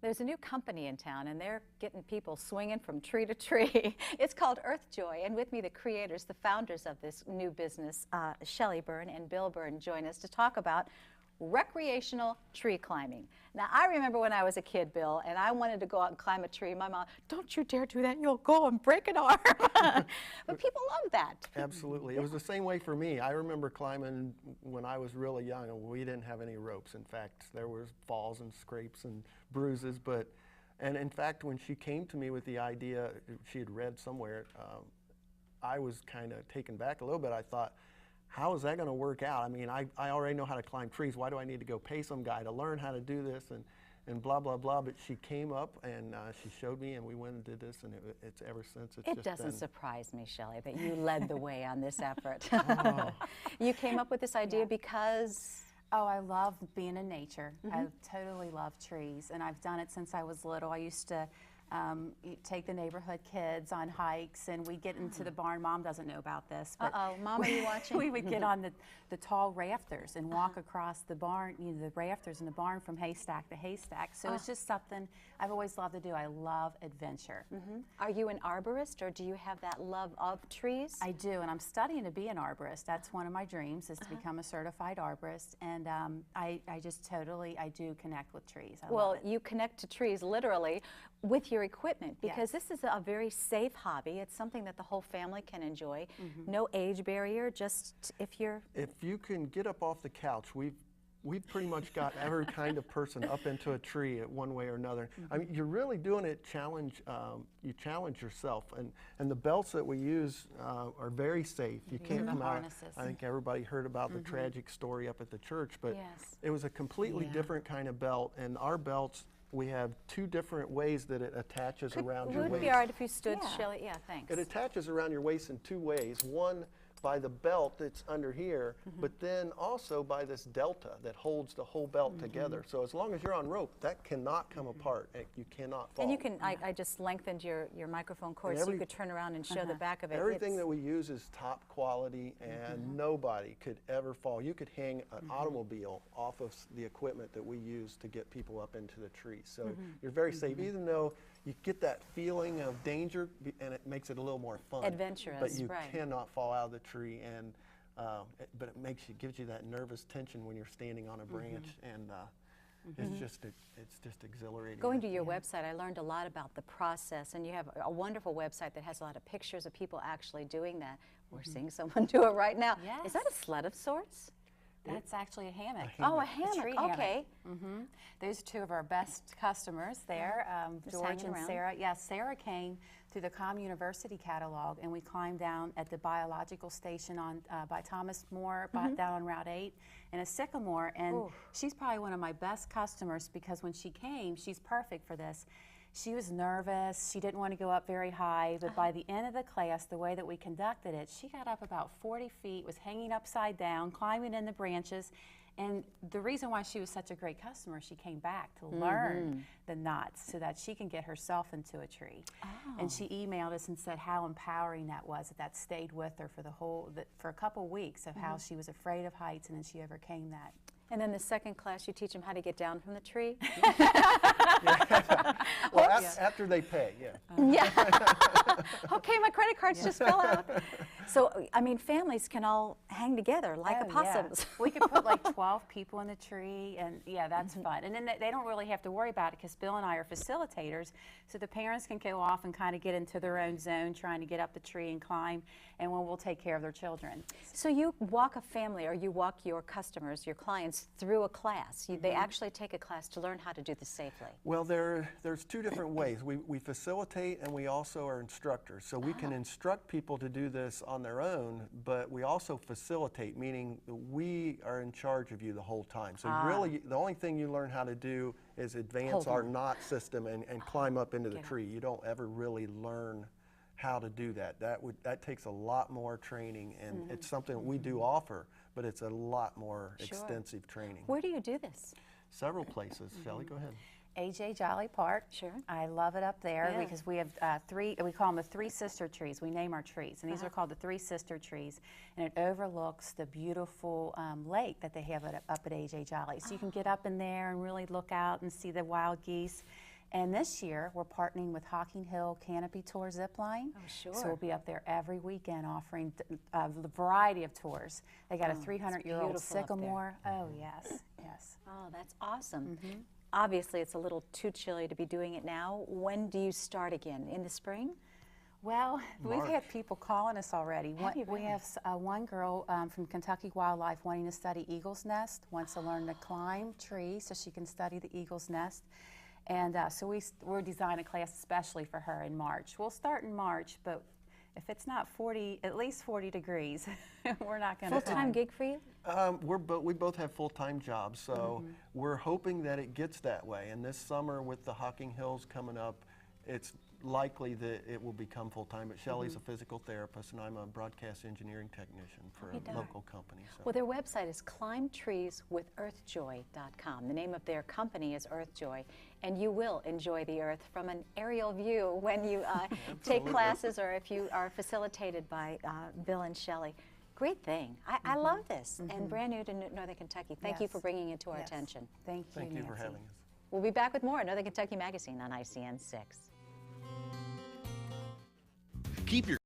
There's a new company in town, and they're getting people swinging from tree to tree. It's called EarthJOY, and with me, the creators, the founders of this new business, Shelly Byrne and Bill Byrne, join us to talk about recreational tree climbing. Now, I remember when I was a kid, Bill, and I wanted to go out and climb a tree. My mom, don't you dare do that, you'll go and break an arm. But people love that. Absolutely. It was the same way for me. I remember climbing when I was really young, and we didn't have any ropes. In fact, there was falls and scrapes and bruises, and in fact, when she came to me with the idea, she had read somewhere, I was kind of taken back a little bit. I thought, how is that going to work out? I mean, I already know how to climb trees. Why do I need to go pay some guy to learn how to do this and blah, blah, blah. But she came up and she showed me, and we went and did this, and it's ever since. It doesn't surprise me, Shelly, that you led the way on this effort. Oh. You came up with this idea because... Oh, I love being in nature. I totally love trees, and I've done it since I was little. I used to take the neighborhood kids on hikes, and we get into the barn. Mom doesn't know about this, but Mom, are you watching? We would get on the tall rafters and walk across the barn, the rafters in the barn from haystack to haystack. So it's just something I've always loved to do. I love adventure. Are you an arborist, or do you have that love of trees? I do, and I'm studying to be an arborist. That's one of my dreams, is to become a certified arborist, and I just totally, I do connect with trees. Well, you connect to trees literally with your equipment, because this is a very safe hobby. It's something that the whole family can enjoy. No age barrier, just if you're... If you can get up off the couch, we've pretty much got every kind of person up into a tree at one way or another. I mean, you're really doing it you challenge yourself, and the belts that we use are very safe. You can't come out. I think everybody heard about the tragic story up at the church, but it was a completely different kind of belt, and our belts, we have two different ways that it attaches around your waist. Would it be all right if you stood, Shelly? Yeah, thanks. It attaches around your waist in two ways. One, by the belt that's under here, but then also by this delta that holds the whole belt together. So as long as you're on rope, that cannot come apart. You cannot fall. And you can, I just lengthened your microphone cord so you could turn around and show the back of it. Everything that we use is top quality, and nobody could ever fall. You could hang an automobile off of the equipment that we use to get people up into the tree. So you're very safe, even though you get that feeling of danger, and it makes it a little more fun. Adventurous, but you cannot fall out of the tree, and but it gives you that nervous tension when you're standing on a branch, and it's just exhilarating. Going to your website, I learned a lot about the process, and you have a wonderful website that has a lot of pictures of people actually doing that. We're seeing someone do it right now. Yes. Is that a sled of sorts? That's actually a hammock. Oh, a hammock. Tree okay. Hammock. Those are two of our best customers there, George and Sarah. Yeah, Sarah came through the Com University catalog, and we climbed down at the biological station on by Thomas More, down on Route 8, in a sycamore. And she's probably one of my best customers, because when she came, she's perfect for this. She was nervous. She didn't want to go up very high, but by the end of the class, the way that we conducted it, she got up about 40 feet, was hanging upside down, climbing in the branches. And the reason why she was such a great customer, she came back to learn the knots so that she can get herself into a tree. And she emailed us and said how empowering that was, that stayed with her for for a couple weeks of how she was afraid of heights, and then she overcame that. And then the second class, you teach them how to get down from the tree? Well, after they pay, Okay, my credit cards just fell out. So, I mean, families can all hang together like opossums. We could put like 12 people in the tree, and that's fun. And then they don't really have to worry about it, because Bill and I are facilitators, so the parents can go off and kind of get into their own zone trying to get up the tree and climb, and we'll take care of their children. So you walk a family, or you walk your customers, your clients, through a class. They actually take a class to learn how to do this safely. Well, there's two different ways. We facilitate, and we also are instructors. So we can instruct people to do this on their own, but we also facilitate, meaning we are in charge of you the whole time. So really, the only thing you learn how to do is advance our knot system and climb up into the tree. You don't ever really learn how to do that. That takes a lot more training, and it's something that we do offer, but it's a lot more extensive training. Where do you do this? Several places. Shelly, go ahead. A.J. Jolly Park. Sure. I love it up there because we have we call them the three sister trees. We name our trees, and these are called the three sister trees, and it overlooks the beautiful lake that they have up at A.J. Jolly. So you can get up in there and really look out and see the wild geese. And this year, we're partnering with Hocking Hill Canopy Tour Zipline. Oh, sure. So we'll be up there every weekend offering a variety of tours. They got a 300-year-old sycamore. Oh, yes, yes. Oh, that's awesome. Obviously, it's a little too chilly to be doing it now. When do you start again? In the spring? Well, we've March. had people calling us already. We have one girl from Kentucky Wildlife wanting to study eagle's nest, wants to learn to climb trees so she can study the eagle's nest. And so we're designing a class especially for her in March. We'll start in March, but if it's not 40, at least 40 degrees, we're not going to Full-time gig for you? We both have full-time jobs, so we're hoping that it gets that way. And this summer with the Hocking Hills coming up, it's likely that it will become full-time. But Shelly's a physical therapist, and I'm a broadcast engineering technician for a local company. So. Well, their website is climbtreeswithEarthJOY.com. The name of their company is EarthJOY, and you will enjoy the earth from an aerial view when you take classes or if you are facilitated by Bill and Shelly. Great thing. I love this, and brand new to Northern Kentucky. Thank you for bringing it to our attention. Thank you, Thank you for Nancy. having us. We'll be back with more Northern Kentucky Magazine on ICN 6. Keep your